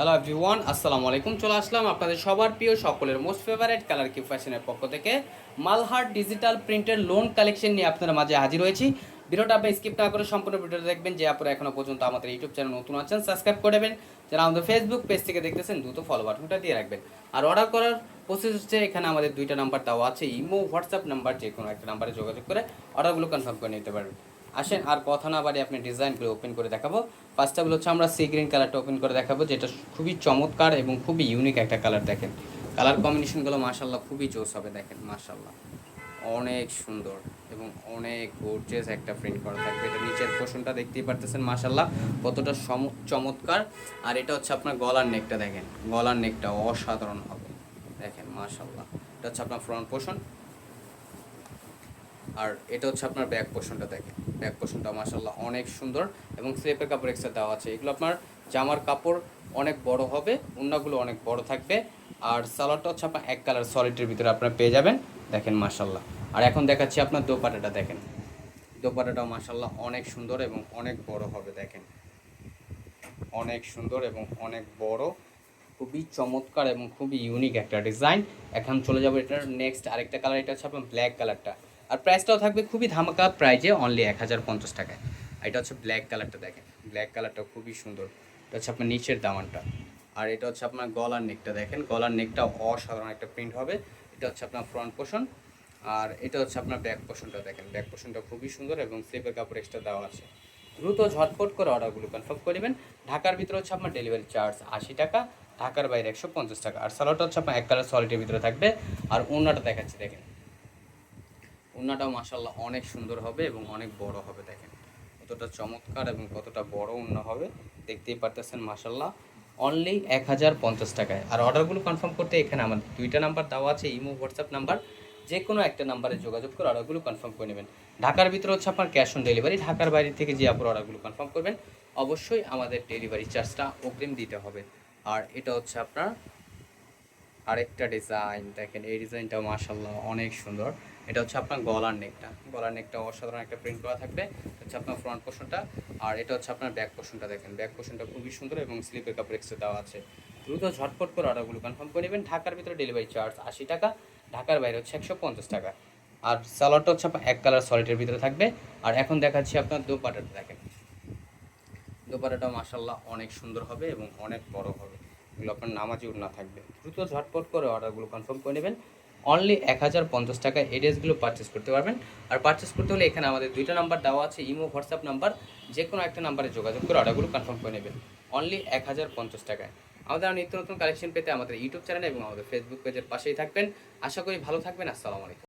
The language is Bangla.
হ্যালো এভরিওয়ান, আসসালামু আলাইকুম। চলে আসলাম আপনাদের সবার প্রিয় সকলের মোস্ট ফেভারিট কালার কিপ ফ্যাশনের পক্ষ থেকে মালহার ডিজিটাল প্রিন্টের লোন কালেকশন নিয়ে আপনাদের মাঝে হাজির হয়েছি। ভিডিওটা আপনি স্কিপ না করে সম্পূর্ণ ভিডিওটা দেখবেন। যে আপনারা এখনো পর্যন্ত আমাদের ইউটিউব চ্যানেল নতুন আছেন সাবস্ক্রাইব করে দেবেন। যারা আমাদের ফেসবুক পেজ থেকে দেখতেছেন দ্রুত ফলো বাটনটা দিয়ে রাখবেন। আর অর্ডার করার প্রসেস হচ্ছে, এখানে আমাদের দুইটা নাম্বার দেওয়া আছে, ইমো হোয়াটসঅ্যাপ নাম্বার, যে কোনো একটা নাম্বারে যোগাযোগ করে অর্ডারগুলো কনফার্ম করে নিতে পারবেন। আসেন আর কথা না বাড়ি আপনি ডিজাইনগুলো ওপেন করে দেখাবো। ফার্স্ট অফ অল হচ্ছে আমরা সি গ্রিন কালারটা ওপেন করে দেখাবো, যেটা খুবই চমৎকার এবং খুবই ইউনিক একটা কালার। দেখেন কালার কম্বিনেশনগুলো মাশাল্লাহ খুবই জোস হবে। দেখেন মাশাল্লাহ অনেক সুন্দর এবং অনেক গর্জিয়াস একটা প্রিন্ট করা থাকবে। এটা নিচের পোর্শনটা দেখতেই পারতেছেন মাশাল্লাহ কতটা চমৎকার। আর এটা হচ্ছে আপনার গলার নেকটা, দেখেন গলার নেকটা অসাধারণ হবে। দেখেন মাশাল্লাহ এটা হচ্ছে আপনার ফ্রন্ট পোর্শন। আর এটা হচ্ছে আপনার ব্যাক পোর্শনটা, দেখেন ব্যাক পোর্শনটা মাশাল্লাহ অনেক সুন্দর এবং স্লিপের কাপড় এক্সট্রা দেওয়া আছে। এগুলো আপনার জামার কাপড় অনেক বড় হবে, ওড়নাগুলো অনেক বড় থাকবে। আর সালোয়ারটা হচ্ছে আপনার এক কালার সলিডের ভিতরে আপনারা পেয়ে যাবেন। দেখেন মাশাল্লাহ। আর এখন দেখাচ্ছি আপনার দোপাটাটা, দেখেন দোপাটাটাও মাশাল্লাহ অনেক সুন্দর এবং অনেক বড় হবে। দেখেন অনেক সুন্দর এবং অনেক বড়, খুবই চমৎকার এবং খুবই ইউনিক একটা ডিজাইন। এখন চলে যাবো এটার নেক্সট আরেকটা কালার, এটা হচ্ছে আপনার ব্ল্যাক কালারটা। আর প্রাইসটাও থাকবে খুবই ধামাকা প্রাইজে, অনলি 1050 টাকায়। আর এটা হচ্ছে ব্ল্যাক কালারটা, দেখেন ব্ল্যাক কালারটা খুবই সুন্দর। এটা হচ্ছে আপনার নিচের দামানটা। আর এটা হচ্ছে আপনার গলার নেকটা, দেখেন গলার নেকটা অসাধারণ একটা প্রিন্ট হবে। এটা হচ্ছে আপনার ফ্রন্ট পোর্শন। আর এটা হচ্ছে আপনার ব্যাক পোর্শনটা, দেখেন ব্যাক পোর্শনটা খুবই সুন্দর এবং স্লিপের কাপড় এক্সট্রা দেওয়া আছে। দ্রুত ঝটপট করে অর্ডারগুলো কনফার্ম করে নেবেন। ঢাকার ভিতরে হচ্ছে আপনার ডেলিভারি চার্জ 80 টাকা, ঢাকার বাইরে 150 টাকা। আর সালোয়ারটা হচ্ছে আপনার এক কালার সলিডের ভিতরে থাকবে। আর ওড়নাটা দেখাচ্ছি, দেখেন ওড়নাটাও মাশাল্লাহ অনেক সুন্দর হবে এবং অনেক বড় হবে। দেখেন কতটা চমৎকার এবং কতটা বড় ওড়না হবে, দেখতেই পারতেছেন মাশাল্লাহ অনলি 1050 টাকায়। আর অর্ডারগুলো কনফার্ম করতে এখানে আমার দুইটা নাম্বার দেওয়া আছে, ইমো হোয়াটসঅ্যাপ নাম্বার, যে কোনো একটা নাম্বারে যোগাযোগ করে অর্ডারগুলো কনফার্ম করে নেবেন। ঢাকার ভিতরে হচ্ছে আপনার ক্যাশ অন ডেলিভারি, ঢাকার বাইরে থেকে যে আপনার অর্ডারগুলো কনফার্ম করবেন অবশ্যই আমাদের ডেলিভারি চার্জটা অগ্রিম দিতে হবে। আর এটা হচ্ছে আপনার আরেকটা ডিজাইন, দেখেন এই ডিজাইনটাও মাশাল্লাহ অনেক সুন্দর। এটা হচ্ছে আপনার গলার নেকটা, গলার নেকটা অসাধারণ একটা প্রিন্ট করা থাকবে। হচ্ছে আপনার ফ্রন্ট পোর্শনটা। আর এটা হচ্ছে আপনার ব্যাক পোর্শনটা, দেখেন ব্যাক পোর্শনটা খুবই সুন্দর এবং স্লিপের কাপড় এক্সট্রা দেওয়া আছে। দ্রুত ঝটপট করে অর্ডারগুলো কনফার্ম করে নেবেন। ঢাকার ভিতরে ডেলিভারি চার্জ 80 টাকা, ঢাকার বাইরে হচ্ছে 150 টাকা। আর সালোয়ারটা হচ্ছে আপনার এক কালার সলিডের ভিতরে থাকবে। আর এখন দেখাচ্ছি আপনার দোপাটাটা, দেখেন দোপাটাটাও মাশাল্লাহ অনেক সুন্দর হবে এবং অনেক বড় হবে। এগুলো আপনার নামাজি ওড়না থাকবে। দ্রুত ঝটপট করে অর্ডারগুলো কনফার্ম করে নেবেন। অনলি 1050 টাকায় এই ড্রেসগুলো পারচেস করতে পারবেন। আর পারচেস করতে হলে এখানে আমাদের দুইটা নাম্বার দেওয়া আছে, ইমো হোয়াটসঅ্যাপ নাম্বার, যে কোনো একটা নাম্বারে যোগাযোগ করে অর্ডারগুলো কনফার্ম করে নেবেন অনলি 1050 টাকায়। আমাদের নিত্য নতুন কালেকশন পেতে আমাদের ইউটিউব চ্যানেল এবং আমাদের ফেসবুক পেজের পাশেই থাকবেন। আশা করি ভালো থাকবেন। আসসালামু আলাইকুম।